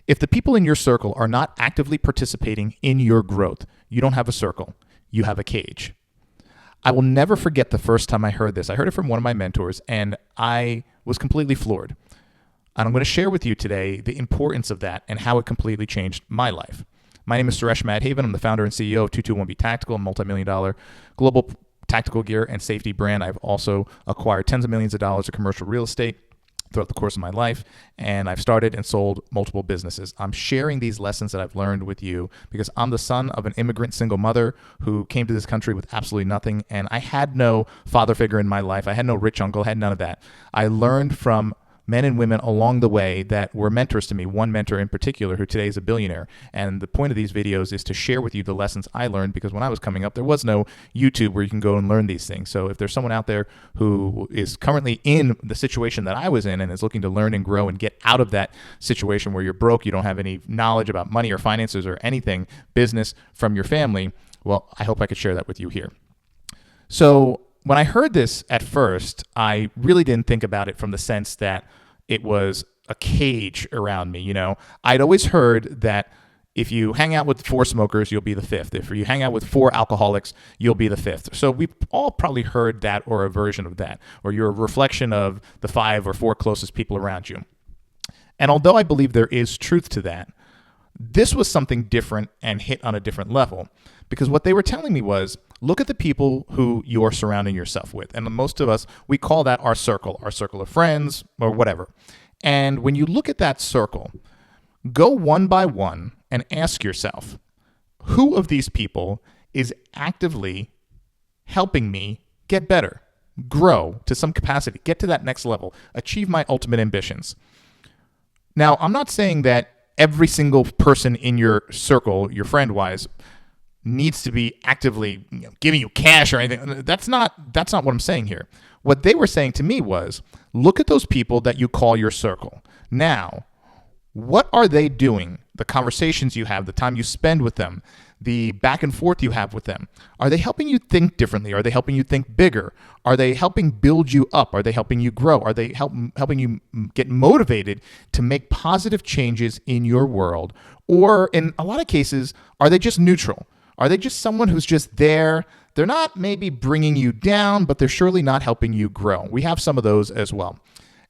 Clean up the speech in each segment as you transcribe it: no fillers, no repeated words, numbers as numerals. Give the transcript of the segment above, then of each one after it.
If the people in your circle are not actively participating in your growth, you don't have a circle, you have a cage. I will never forget the first time I heard this. I heard it from one of my mentors, and I was completely floored. And I'm going to share with you today the importance of that and how it completely changed my life. My name is Suresh Madhavan. I'm the founder and CEO of 221B Tactical, a multi-million-dollar global tactical gear and safety brand. I've also acquired tens of millions of dollars of commercial real estate throughout the course of my life, and I've started and sold multiple businesses. I'm sharing these lessons that I've learned with you because I'm the son of an immigrant single mother who came to this country with absolutely nothing, and I had no father figure in my life. I had no rich uncle, I had none of that. I learned from men and women along the way that were mentors to me, one mentor in particular who today is a billionaire. And the point of these videos is to share with you the lessons I learned, because when I was coming up, there was no YouTube where you can go and learn these things. So if there's someone out there who is currently in the situation that I was in and is looking to learn and grow and get out of that situation where you're broke, you don't have any knowledge about money or finances or anything, business from your family, well, I hope I could share that with you here. So when I heard this at first, I really didn't think about it from the sense that it was a cage around me. You know, I'd always heard that if you hang out with 4 smokers, you'll be the 5th. If you hang out with 4 alcoholics, you'll be the 5th. So we've all probably heard that, or a version of that, or you're a reflection of the 5 or 4 closest people around you. And although I believe there is truth to that, this was something different and hit on a different level, because what they were telling me was, look at the people who you're surrounding yourself with. And most of us, we call that our circle of friends or whatever. And when you look at that circle, go one by one and ask yourself, who of these people is actively helping me get better, grow to some capacity, get to that next level, achieve my ultimate ambitions? Now, I'm not saying that every single person in your circle, your friend-wise, needs to be actively giving you cash or anything. That's not what I'm saying here. What they were saying to me was, look at those people that you call your circle. Now, what are they doing? The conversations you have, the time you spend with them, the back and forth you have with them. Are they helping you think differently? Are they helping you think bigger? Are they helping build you up? Are they helping you grow? Are they helping you get motivated to make positive changes in your world? Or in a lot of cases, are they just neutral? Are they just someone who's just there? They're not maybe bringing you down, but they're surely not helping you grow. We have some of those as well.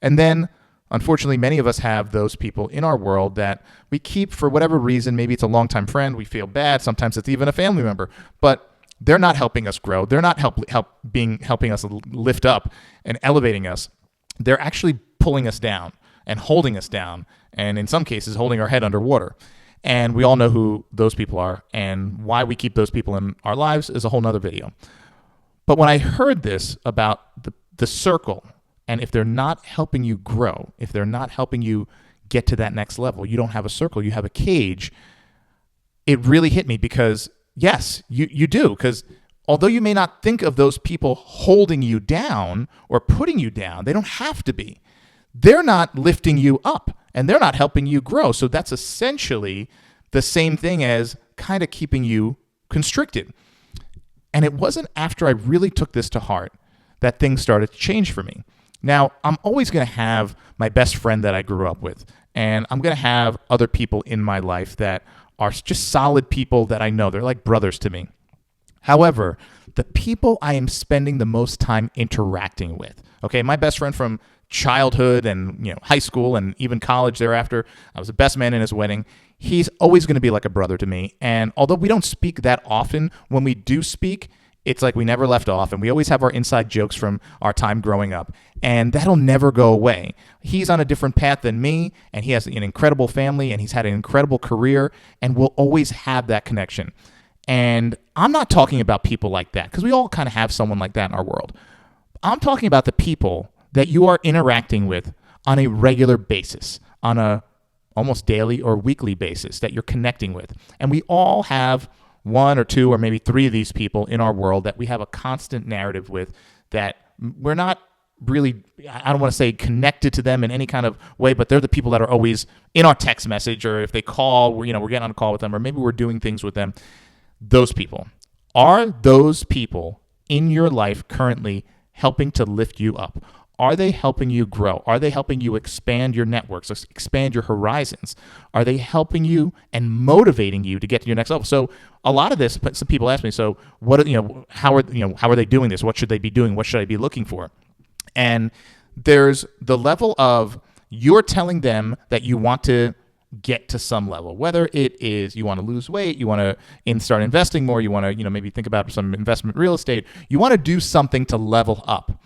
And then, unfortunately, many of us have those people in our world that we keep for whatever reason. Maybe it's a longtime friend. We feel bad. Sometimes it's even a family member. But they're not helping us grow. They're not helping us lift up and elevating us. They're actually pulling us down and holding us down, and in some cases, holding our head underwater. And we all know who those people are, and why we keep those people in our lives is a whole nother video. But when I heard this about the circle, and if they're not helping you grow, if they're not helping you get to that next level, you don't have a circle, you have a cage, it really hit me, because yes, you do. Because although you may not think of those people holding you down or putting you down, they don't have to be. They're not lifting you up, and they're not helping you grow. So that's essentially the same thing as kind of keeping you constricted. And it wasn't after I really took this to heart that things started to change for me. Now, I'm always going to have my best friend that I grew up with, and I'm going to have other people in my life that are just solid people that I know. They're like brothers to me. However, the people I am spending the most time interacting with, okay, my best friend from childhood and high school and even college thereafter, I was the best man in his wedding. He's always going to be like a brother to me. And although we don't speak that often, when we do speak, it's like we never left off, and we always have our inside jokes from our time growing up, and that'll never go away. He's on a different path than me, and he has an incredible family, and he's had an incredible career, and we'll always have that connection. And I'm not talking about people like that, because we all kind of have someone like that in our world. I'm talking about the people that you are interacting with on a regular basis, on a almost daily or weekly basis that you're connecting with. And we all have 1 or 2 or maybe 3 of these people in our world that we have a constant narrative with, that we're not really, I don't want to say connected to them in any kind of way, but they're the people that are always in our text message, or if they call, we're getting on a call with them, or maybe we're doing things with them. Those people. Are those people in your life currently helping to lift you up? Are they helping you grow? Are they helping you expand your networks, expand your horizons? Are they helping you and motivating you to get to your next level? So a lot of this, some people ask me, so what, how are they doing this? What should they be doing? What should I be looking for? And there's the level of you're telling them that you want to get to some level, whether it is you want to lose weight, you want to start investing more, you want to, maybe think about some investment real estate, you want to do something to level up.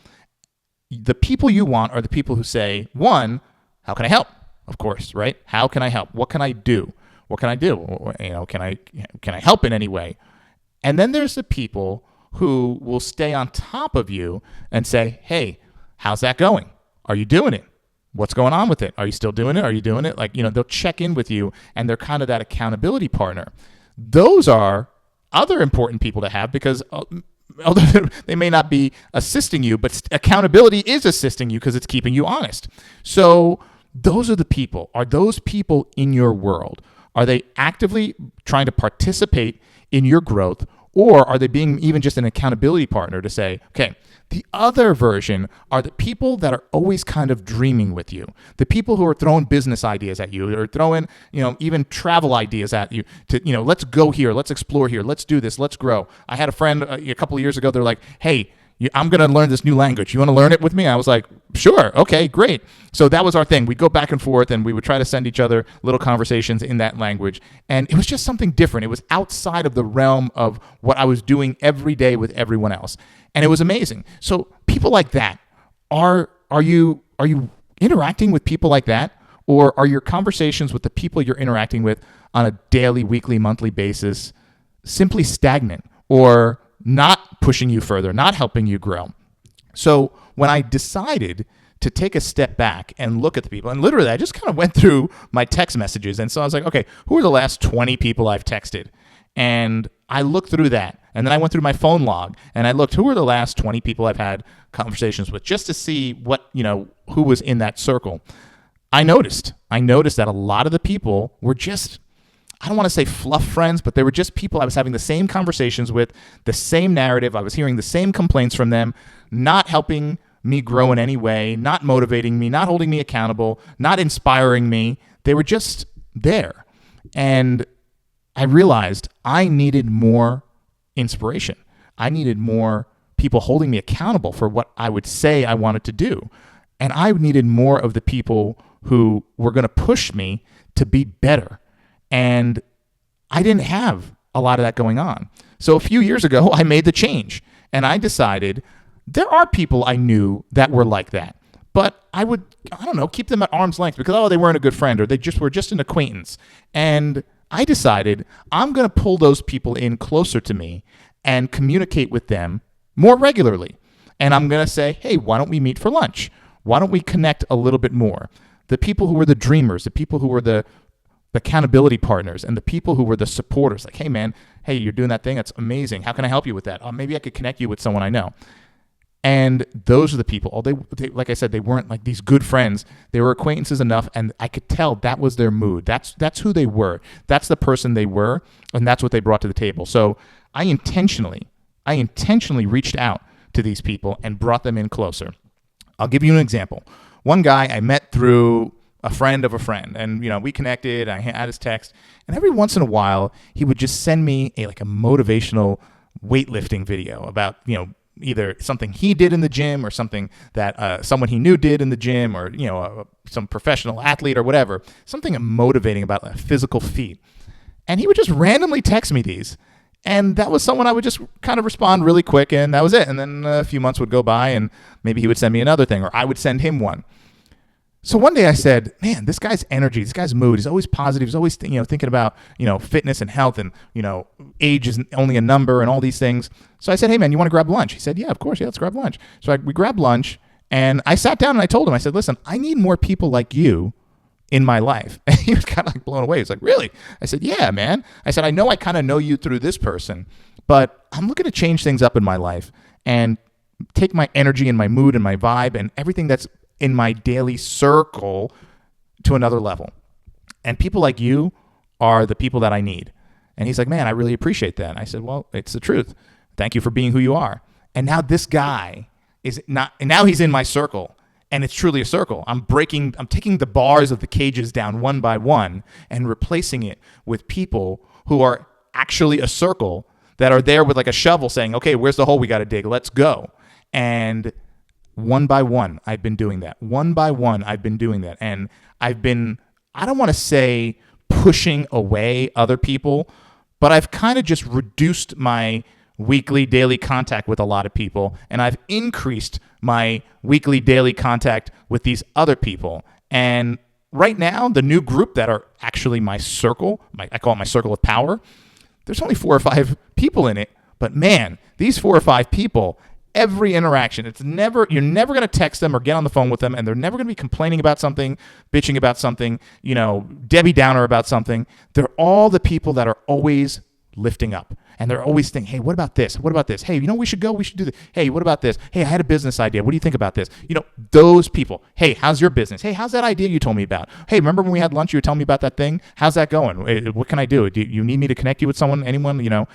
The people you want are the people who say, one, how can I help? Of course, right? How can I help? What can I do? What can I do? Can I help in any way? And then there's the people who will stay on top of you and say, hey, how's that going? Are you doing it? What's going on with it? Are you still doing it? Are you doing it? They'll check in with you, and they're kind of that accountability partner. Those are other important people to have because although they may not be assisting you, but accountability is assisting you because it's keeping you honest. So those are the people. Are those people in your world? Are they actively trying to participate in your growth, or are they being even just an accountability partner to say, okay, the other version are the people that are always kind of dreaming with you. The people who are throwing business ideas at you, or throwing, even travel ideas at you to, let's go here, let's explore here, let's do this, let's grow. I had a friend a couple of years ago, they're like, hey, I'm going to learn this new language. You want to learn it with me? I was like, sure. Okay, great. So that was our thing. We'd go back and forth, and we would try to send each other little conversations in that language. And it was just something different. It was outside of the realm of what I was doing every day with everyone else. And it was amazing. So people like that, are you interacting with people like that? Or are your conversations with the people you're interacting with on a daily, weekly, monthly basis simply stagnant or not pushing you further, not helping you grow? So when I decided to take a step back and look at the people, and literally I just kind of went through my text messages. And so I was like, okay, who are the last 20 people I've texted? And I looked through that. And then I went through my phone log and I looked, who are the last 20 people I've had conversations with, just to see what, who was in that circle. I noticed that a lot of the people were just, I don't want to say fluff friends, but they were just people I was having the same conversations with, the same narrative. I was hearing the same complaints from them, not helping me grow in any way, not motivating me, not holding me accountable, not inspiring me. They were just there. And I realized I needed more inspiration. I needed more people holding me accountable for what I would say I wanted to do. And I needed more of the people who were going to push me to be better. And I didn't have a lot of that going on. So a few years ago, I made the change. And I decided there are people I knew that were like that. But I would, keep them at arm's length because, they weren't a good friend or they were just an acquaintance. And I decided I'm going to pull those people in closer to me and communicate with them more regularly. And I'm going to say, hey, why don't we meet for lunch? Why don't we connect a little bit more? The people who were the dreamers, the people who were the accountability partners, and the people who were the supporters, like, hey, man, hey, you're doing that thing. That's amazing. How can I help you with that? Maybe I could connect you with someone I know. And those are the people. They, like I said, they weren't like these good friends. They were acquaintances enough, and I could tell that was their mood. That's who they were. That's the person they were, and that's what they brought to the table. So I intentionally reached out to these people and brought them in closer. I'll give you an example. One guy I met through a friend of a friend, and we connected. I had his text, and every once in a while he would just send me a motivational weightlifting video about either something he did in the gym or something that someone he knew did in the gym, or some professional athlete or whatever, something motivating about a physical feat. And he would just randomly text me these, and that was someone I would just kind of respond really quick, and that was it. And then a few months would go by, and maybe he would send me another thing, or I would send him one. So one day I said, man, this guy's energy, this guy's mood, he's always positive. He's always thinking about, fitness and health, and, age is only a number and all these things. So I said, hey, man, you want to grab lunch? He said, yeah, of course. Yeah, let's grab lunch. So we grabbed lunch, and I sat down and I told him, I said, listen, I need more people like you in my life. And he was kind of blown away. He was like, really? I said, yeah, man. I said, I know I kind of know you through this person, but I'm looking to change things up in my life and take my energy and my mood and my vibe and everything that's in my daily circle to another level. And people like you are the people that I need. And he's like, man, I really appreciate that. And I said, well, it's the truth. Thank you for being who you are. And now this guy is not, and now he's in my circle. And it's truly a circle. I'm taking the bars of the cages down one by one and replacing it with people who are actually a circle that are there with like a shovel saying, okay, where's the hole we got to dig? Let's go. And one by one, I've been doing that. One by one, I've been doing that. And I don't want to say pushing away other people, but I've kind of just reduced my weekly, daily contact with a lot of people, and I've increased my weekly, daily contact with these other people. And right now, the new group that are actually my circle, I call it my circle of power, there's only 4 or 5 people in it, but man, these 4 or 5 people, every interaction, you're never going to text them or get on the phone with them, and they're never going to be complaining about something, bitching about something, Debbie Downer about something. They're all the people that are always lifting up. And they're always thinking, hey, what about this? What about this? Hey, we should do this. Hey, what about this? Hey, I had a business idea. What do you think about this? Those people. Hey, how's your business? Hey, how's that idea you told me about? Hey, remember when we had lunch, you were telling me about that thing? How's that going? What can I do? Do you need me to connect you with someone, anyone,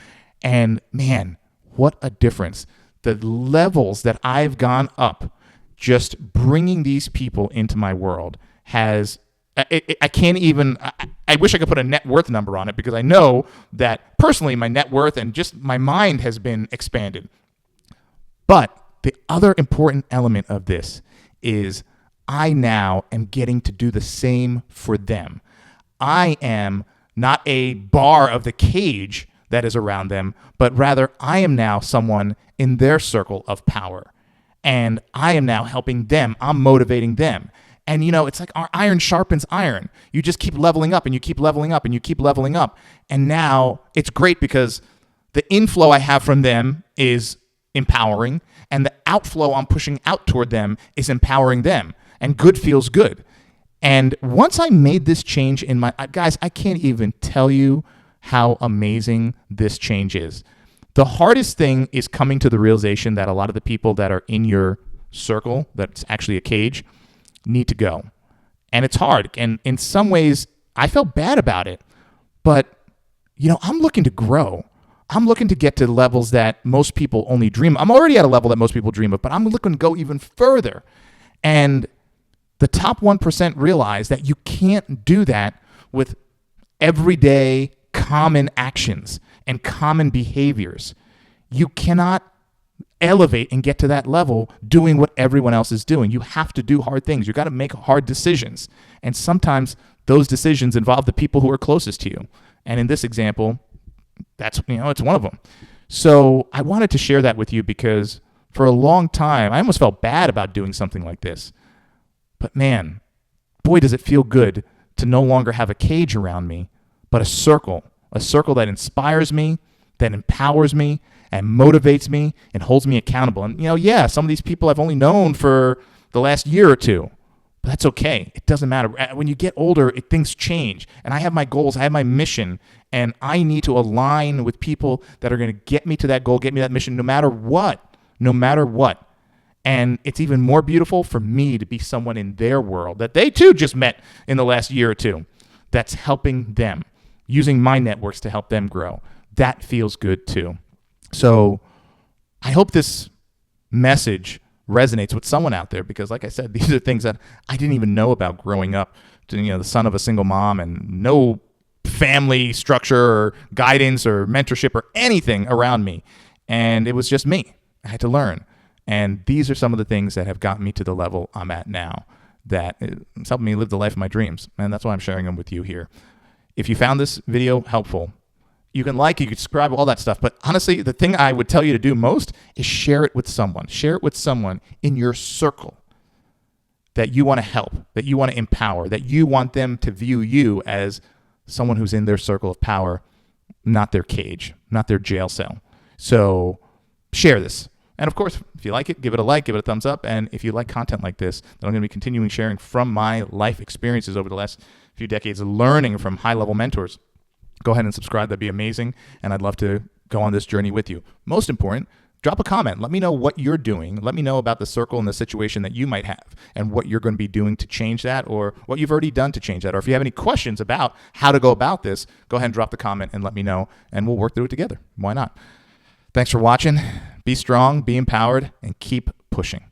And man, what a difference. The levels that I've gone up just bringing these people into my world has I can't even, I wish I could put a net worth number on it, because I know that personally my net worth and just my mind has been expanded. But the other important element of this is I now am getting to do the same for them. I am not a bar of the cage that is around them, but rather I am now someone in their circle of power. And I am now helping them. I'm motivating them. And, it's like our iron sharpens iron. You just keep leveling up and you keep leveling up and you keep leveling up. And now it's great because the inflow I have from them is empowering, and the outflow I'm pushing out toward them is empowering them. And good feels good. And once I made this change in guys, I can't even tell you how amazing this change is. The hardest thing is coming to the realization that a lot of the people that are in your circle, that's actually a cage, need to go. And it's hard. And in some ways, I felt bad about it. But, I'm looking to grow. I'm looking to get to levels that most people only dream of. I'm already at a level that most people dream of, but I'm looking to go even further. And the top 1% realize that you can't do that with everyday common actions and common behaviors. You cannot elevate and get to that level doing what everyone else is doing. You have to do hard things. You got to make hard decisions. And sometimes those decisions involve the people who are closest to you. And in this example, that's, it's one of them. So I wanted to share that with you because for a long time, I almost felt bad about doing something like this. But man, boy, does it feel good to no longer have a cage around me, but a circle that inspires me, that empowers me, and motivates me and holds me accountable. And, some of these people I've only known for the last year or two, but that's okay. It doesn't matter. When you get older, things change. And I have my goals, I have my mission, and I need to align with people that are going to get me to that goal, get me that mission, no matter what. And it's even more beautiful for me to be someone in their world that they too just met in the last year or two that's helping them, using my networks to help them grow. That feels good too. So I hope this message resonates with someone out there, because like I said, these are things that I didn't even know about growing up, the son of a single mom and no family structure or guidance or mentorship or anything around me. And it was just me. I had to learn. And these are some of the things that have gotten me to the level I'm at now, that it's helping me live the life of my dreams. And that's why I'm sharing them with you here. If you found this video helpful, you can you can subscribe, all that stuff. But honestly, the thing I would tell you to do most is share it with someone. Share it with someone in your circle that you want to help, that you want to empower, that you want them to view you as someone who's in their circle of power, not their cage, not their jail cell. So share this. And of course, if you like it, give it a like, give it a thumbs up. And if you like content like this, then I'm going to be continuing sharing from my life experiences over the last few decades, learning from high-level mentors. Go ahead and subscribe. That'd be amazing. And I'd love to go on this journey with you. Most important, drop a comment. Let me know what you're doing. Let me know about the circle and the situation that you might have and what you're going to be doing to change that, or what you've already done to change that. Or if you have any questions about how to go about this, go ahead and drop the comment and let me know, and we'll work through it together. Why not? Thanks for watching. Be strong, be empowered, and keep pushing.